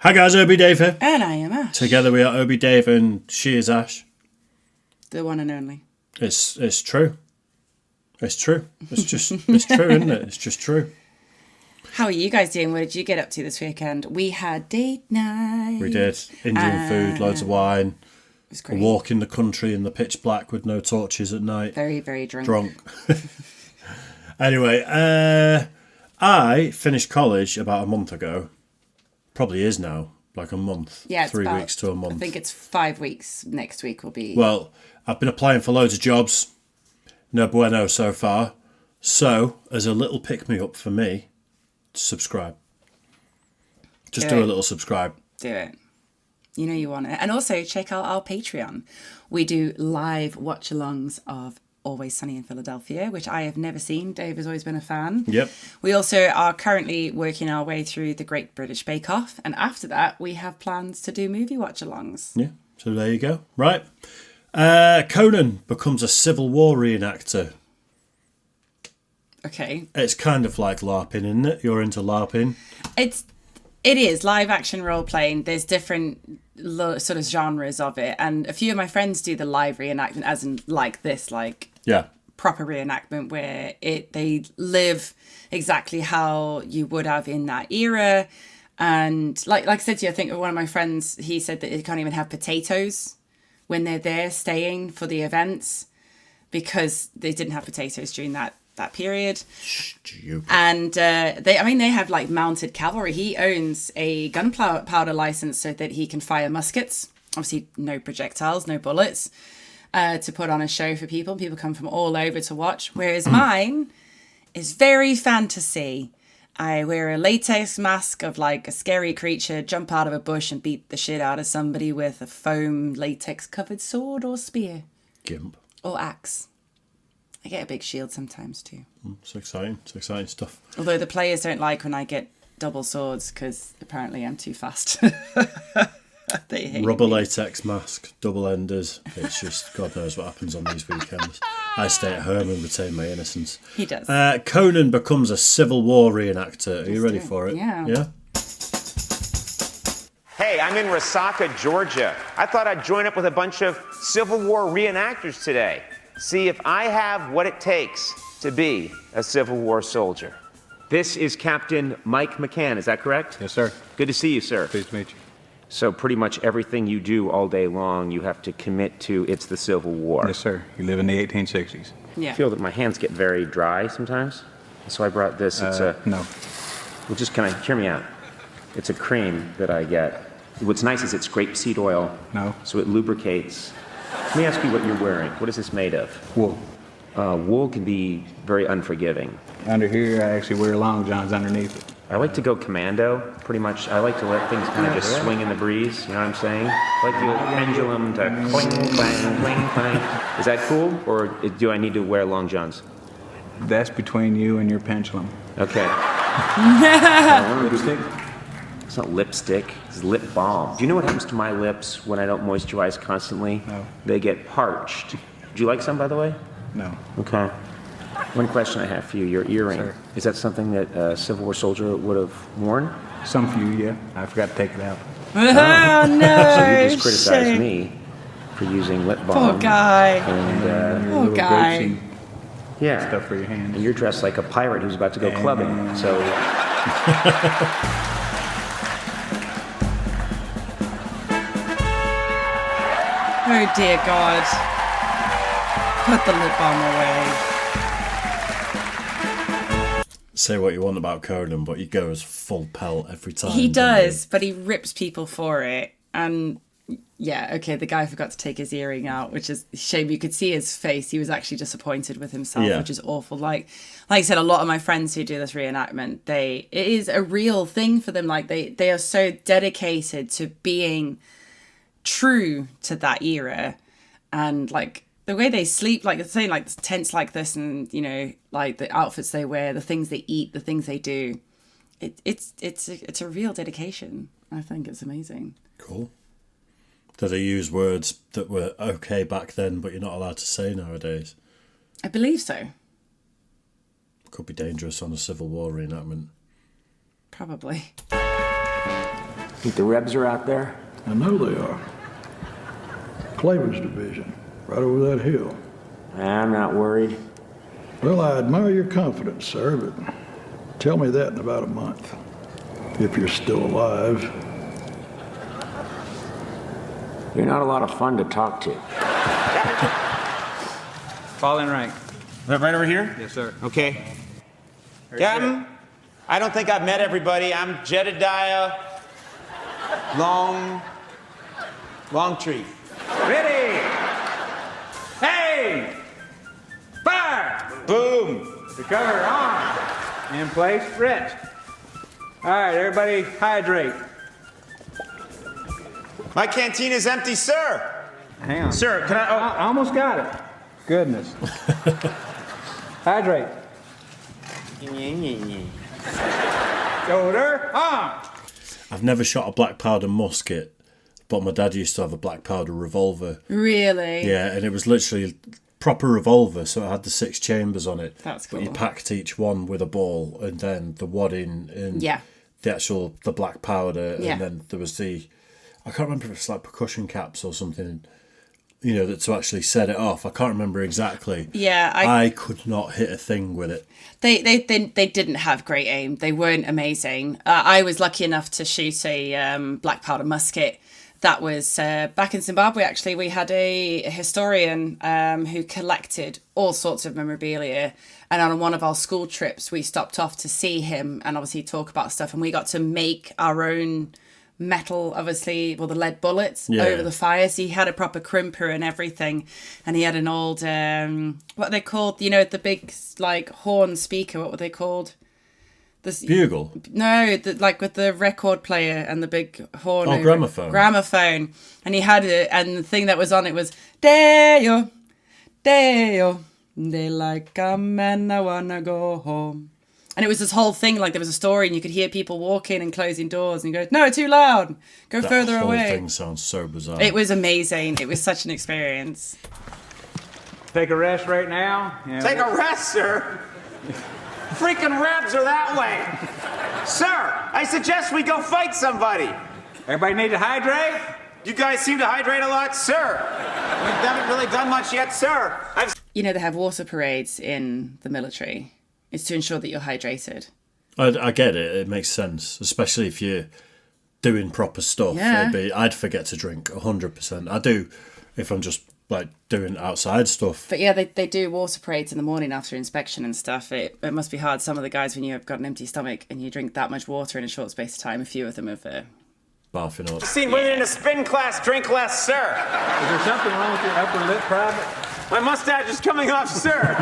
Hi guys, Obi Dave here. And I am Ash. Together we are Obi Dave and she is Ash. The one and only. It's true. It's true. It's true, isn't it? It's just true. How are you guys doing? What did you get up to this weekend? We had date night. We did. Indian food, loads of wine. It was great. A walk in the country in the pitch black with no torches at night. Very, very drunk. Anyway, I finished college about a month ago. Probably is now, like a month. Yeah, it's 3 about, weeks to a month. I think it's 5 weeks. Next week will be... Well, I've been applying for loads of jobs. No bueno so far. So, as a little pick-me-up for me, subscribe. Just do a little subscribe. Do it. You know you want it. And also check out our Patreon. We do live watch-alongs of Always Sunny in Philadelphia, which I have never seen. Dave has always been a fan. Yep. We also are currently working our way through the Great British Bake Off. And after that, we have plans to do movie watch-alongs. Yeah, so there you go. Right. Conan becomes a Civil War reenactor. Okay. It's kind of like LARPing, isn't it? You're into LARPing. It is live action role playing. There's different sort of genres of it, and a few of my friends do the live reenactment, as in like this, like proper reenactment where they live exactly how you would have in that era. And like I said to you, I think one of my friends, he said that they can't even have potatoes when they're there staying for the events because they didn't have potatoes during that period. Stupid. And they have like mounted cavalry. He owns a gunpowder license so that he can fire muskets. Obviously no projectiles, no bullets, to put on a show for people. People come from all over to watch. Whereas mine is very fantasy. I wear a latex mask of like a scary creature, jump out of a bush and beat the shit out of somebody with a foam latex covered sword or spear. Gimp. Or axe. I get a big shield sometimes too. It's exciting. It's exciting stuff. Although the players don't like when I get double swords because apparently I'm too fast. They hate Rubber me. latex mask, double enders. It's just God knows what happens on these weekends. I stay at home and retain my innocence. He does. Conan becomes a Civil War reenactor. Are you ready for it? Yeah. Hey, I'm in Resaca, Georgia. I thought I'd join up with a bunch of Civil War reenactors today. See if I have what it takes to be a Civil War soldier. This is Captain Mike McCann, is that correct? Yes, sir. Good to see you, sir. Pleased to meet you. So pretty much everything you do all day long, you have to commit to it's the Civil War. Yes, sir. You live in the 1860s. Yeah. I feel that my hands get very dry sometimes. So I brought this. It's No. Well, just kind of hear me out. It's a cream that I get. What's nice is it's grapeseed oil. No. So it lubricates. Let me ask you what you're wearing. What is this made of? Wool. Wool can be very unforgiving. Under here, I actually wear long johns underneath it. I like to go commando, pretty much. I like to let things kind of just swing in the breeze, you know what I'm saying? I like the old pendulum to cling, clang, cling, clang. Is that cool, or do I need to wear long johns? That's between you and your pendulum. Okay. Lipstick? It's not lipstick, it's lip balm. Do you know what happens to my lips when I don't moisturize constantly? No. They get parched. Would you like some, by the way? No. Okay. One question I have for you, your earring. Sir. Is that something that a Civil War soldier would have worn? Some few, yeah. I forgot to take it out. Oh, no. So you just criticized me for using lip balm. Poor guy. And, Your little guy. grapeseed yeah. stuff for your hands. And you're dressed like a pirate who's about to go clubbing. So, Oh, dear God. Put the lip balm away. Say what you want about Conan, but he goes full pelt every time. He doesn't does, but he rips people for it. And yeah, okay, the guy forgot to take his earring out, which is a shame. You could see his face. He was actually disappointed with himself, Yeah. which is awful. Like I said, a lot of my friends who do this reenactment, it is a real thing for them. Like they are so dedicated to being true to that era. And like the way they sleep, like saying like tents like this, and you know, like the outfits they wear, the things they eat, the things they do, it's a real dedication. I think it's amazing. Cool. Do they use words that were okay back then, but you're not allowed to say nowadays? I believe so. Could be dangerous on a Civil War reenactment. Probably. Think the Rebs are out there? I know they are. Claver's division, right over that hill. I'm not worried. Well, I admire your confidence, sir, but tell me that in about a month, if you're still alive. You're not a lot of fun to talk to. Fall in rank. Right over here? Yes, sir. Okay. Captain, I don't think I've met everybody. I'm Jedediah Longtree. Ready! Hey! Fire! Boom! Recover, on. In place, rest. All right, everybody hydrate. My canteen is empty, sir. Hang on. Sir, can I... I almost got it. Goodness. Hydrate. Shoulder, on. I've never shot a black powder musket, but my dad used to have a black powder revolver. Really? Yeah, and it was literally proper revolver, so it had the 6 chambers on it. That's cool. But you packed each one with a ball, and then the wadding and the black powder, and then there was the, I can't remember if it's like percussion caps or something, you know, that to actually set it off. I can't remember exactly. Yeah, I could not hit a thing with it. They didn't have great aim. They weren't amazing. I was lucky enough to shoot a black powder musket. That was back in Zimbabwe, actually. We had a historian who collected all sorts of memorabilia. And on one of our school trips, we stopped off to see him and obviously talk about stuff. And we got to make our own metal, obviously, the lead bullets over the fire. So he had a proper crimper and everything. And he had an old, what are they called? You know, the big, like, horn speaker. What were they called? Bugle? No, like with the record player and the big horn. Oh, gramophone. Gramophone. And he had it, and the thing that was on it was, Deo, Deo, they like a man, I wanna go home. And it was this whole thing, like there was a story, and you could hear people walking and closing doors, and you go, no, too loud, go further away. That whole thing sounds so bizarre. It was amazing. It was such an experience. Take a rest right now. Take a rest, sir. Freaking Rebs are that way. Sir, I suggest we go fight somebody. Everybody need to hydrate? You guys seem to hydrate a lot, sir. We haven't really done much yet, sir. You know, they have water parades in the military. It's to ensure that you're hydrated. I get it. It makes sense, especially if you're doing proper stuff. Yeah. I'd forget to drink 100%. I do if I'm just like doing outside stuff. But yeah, they do water parades in the morning after inspection and stuff. It must be hard. Some of the guys, when you've got an empty stomach and you drink that much water in a short space of time, a few of them have... Barfing up. I've seen women in a spin class drink less, sir. Is there something wrong with your upper lip, Private? My mustache is coming off, sir.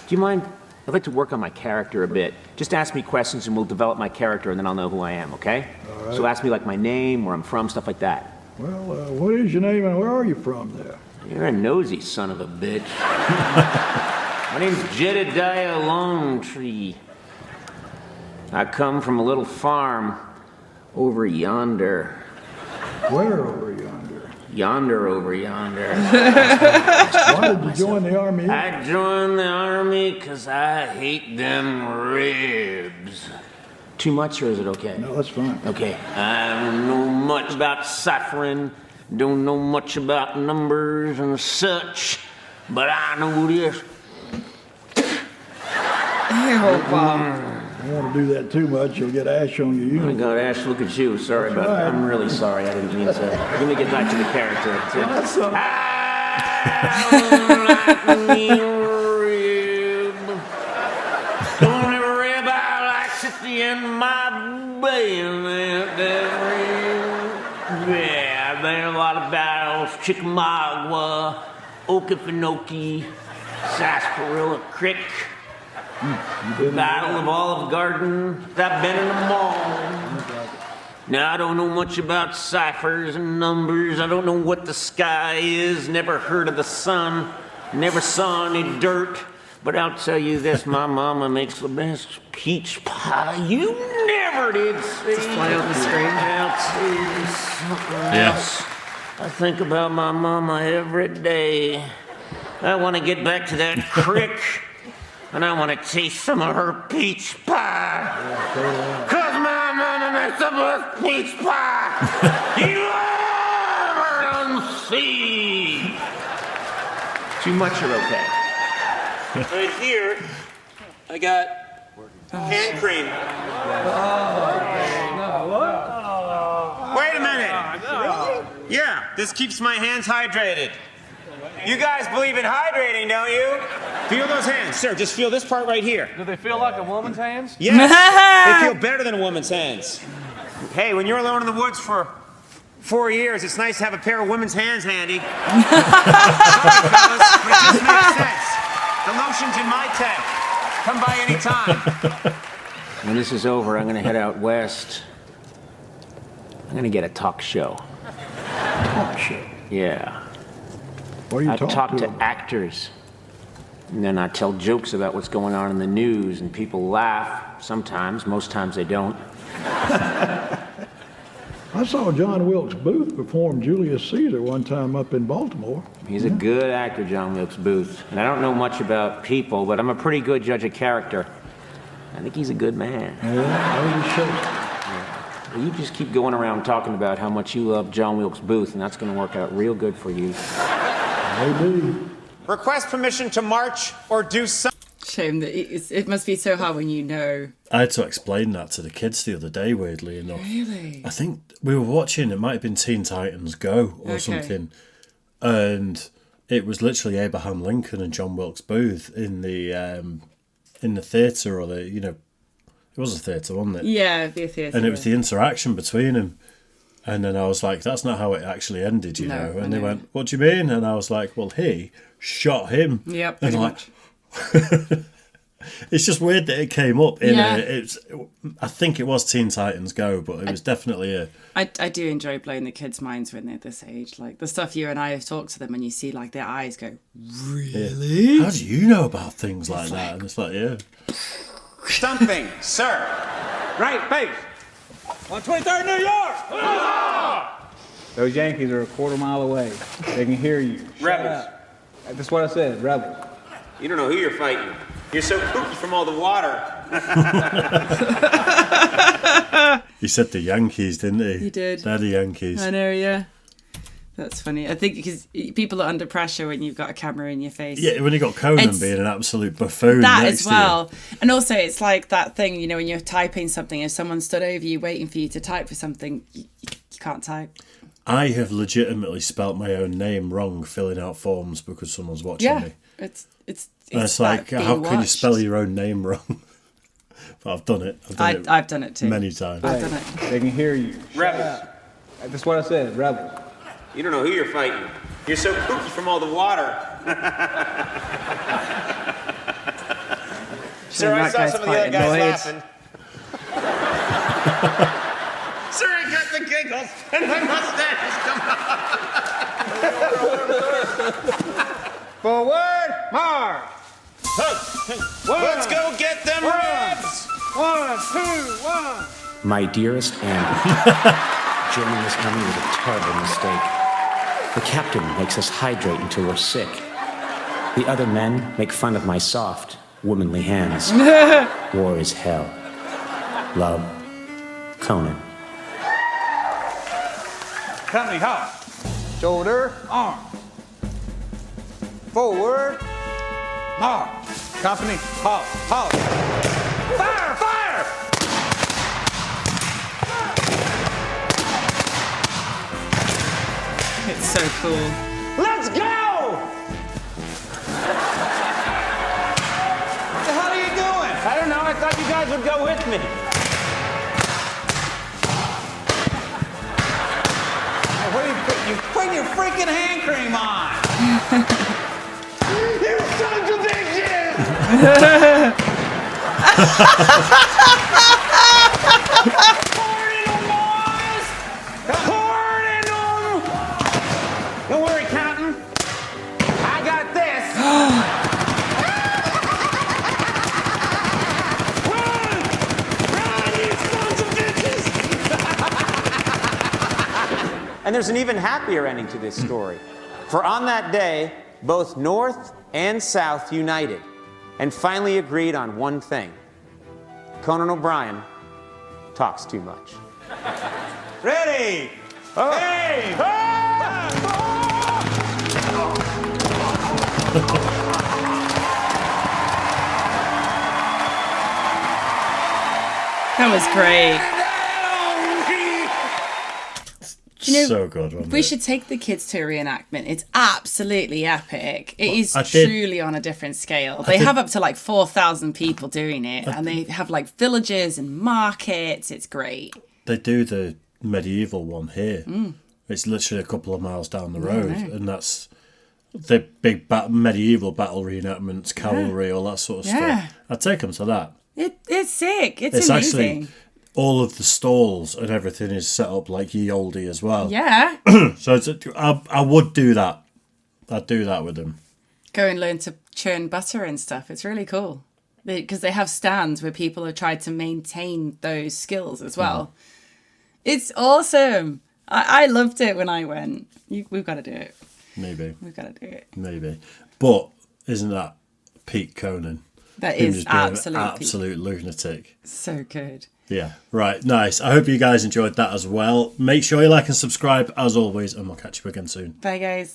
Do you mind? I'd like to work on my character a bit. Just ask me questions and we'll develop my character and then I'll know who I am, okay? All right. So ask me like my name, where I'm from, stuff like that. Well, what is your name and where are you from there? You're a nosy son of a bitch. My name's Jedediah Longtree. I come from a little farm over yonder. Where over yonder? Yonder over yonder. Why did you join the army? I joined the army because I hate them ribs. Too much, or is it okay? No, that's fine. Okay. I don't know much about ciphering, don't know much about numbers and such, but I know this. I don't want to do that too much. You'll get ash on your Oh my uniform. God, Ash, look at you. Sorry That's about that. right. I'm really sorry. I didn't mean to. Let me get back to the character. That's all right. I don't like me rib. Don't ever rib I like at the end of my bayonet. That rib. Yeah, I've been in a lot of battles. Chickamauga, Okefenokee, Sarsaparilla Creek. Battle of Olive Garden. I've been in them all. Now, I don't know much about ciphers and numbers. I don't know what the sky is. Never heard of the sun. Never saw any dirt. But I'll tell you this, my mama makes the best peach pie you never did see. Just fly on the screen. I'll tell you something else. I think about my mama every day. I want to get back to that creek. And I want to taste some of her peach pie. 'Cause my mama makes That's the best peach pie you ever see. Too much or okay? Right here, I got hand cream. Wait a minute. Yeah, this keeps my hands hydrated. You guys believe in hydrating, don't you? Feel those hands, sir. Just feel this part right here. Do they feel like a woman's hands? Yes, they feel better than a woman's hands. Hey, when you're alone in the woods for 4 years, it's nice to have a pair of women's hands handy. Sorry, fellas, but it just makes sense. The lotion's in my tent. Come by any time. When this is over, I'm gonna head out west. I'm gonna get a talk show. Talk show? Yeah. What are you I talking talk to actors. And then I tell jokes about what's going on in the news, and people laugh sometimes. Most times they don't. I saw John Wilkes Booth perform Julius Caesar one time up in Baltimore. He's a good actor, John Wilkes Booth. And I don't know much about people, but I'm a pretty good judge of character. I think he's a good man. Well, you just keep going around talking about how much you love John Wilkes Booth, and that's going to work out real good for you. Maybe. Request permission to march or do something. Shame that it must be so hard when you know. I had to explain that to the kids the other day, weirdly enough. Really? I think we were watching, it might have been Teen Titans Go or something, and it was literally Abraham Lincoln and John Wilkes Booth in the theatre, or the, you know, it was a theatre, wasn't it? Yeah, it'd be a theatre. And it was the interaction between them. And then I was like, that's not how it actually ended, you know. And they went, what do you mean? And I was like, well, he shot him. Yep, and pretty much. It's just weird that it came up in I think it was Teen Titans Go, but it was definitely a... I do enjoy blowing the kids' minds when they're this age. Like, the stuff you and I have talked to them, and you see, like, their eyes go, really? How do you know about things like that? And it's like, yeah. Something, sir. Right, face. 123rd New York! Those Yankees are a quarter-mile away. They can hear you. Rebels. That's what I said, rebels. You don't know who you're fighting. You're so kooky from all the water. He said the Yankees, didn't he? He did. They're the Yankees. I know, yeah. That's funny. I think because people are under pressure when you've got a camera in your face. Yeah, when you got Conan being an absolute buffoon that next as well. to you. And also, it's like that thing, you know, when you're typing something, if someone stood over you waiting for you to type for something, you can't type. I have legitimately spelt my own name wrong filling out forms because someone's watching me. It's like, how can you spell your own name wrong? But I've done it. I've done it too. Many times. I've done it. They can hear you. Rebels. That's what I said, rebels. You don't know who you're fighting. You're so kooky from all the water. Sir, I saw some of the other guys laughing. Sir, I got the giggles and my mustache come out. Forward, march! Let's go get them ribs! 1, 2, 1. My dearest Andy, joining this army was a terrible mistake. The captain makes us hydrate until we're sick. The other men make fun of my soft, womanly hands. War is hell. Love, Conan. Company, halt. Shoulder, arm. Forward, march. Company, halt, halt. Fire, fire! It's so cool. Let's go! What the hell are you doing? I don't know. I thought you guys would go with me. What are you putting your freaking hand cream on? You sons of bitches! Don't worry, Captain. I got this. Run! Run, you sons of bitches! And there's an even happier ending to this story. For on that day, both North and South united and finally agreed on one thing. Conan O'Brien talks too much. Ready. Hey. That was great. Do you know, so good. We should take the kids to a reenactment. It's absolutely epic. It is truly on a different scale. They have up to like 4,000 people doing it, and they have like villages and markets. It's great. They do the medieval one here. It's literally a couple of miles down the road, and that's the big medieval battle reenactments, cavalry, all that sort of stuff. I'd take them to that. It's sick. It's amazing. Actually, all of the stalls and everything is set up like ye olde as well. Yeah. So I would do that. I'd do that with them. Go and learn to churn butter and stuff. It's really cool. Because they have stands where people have tried to maintain those skills as well. It's awesome. I loved it when I went. We've got to do it. Maybe. We've got to do it. Maybe. But isn't that peak Conan? That is absolute lunatic. So good. Yeah, right, nice. I hope you guys enjoyed that as well. Make sure you like and subscribe as always, and we'll catch you again soon. Bye, guys.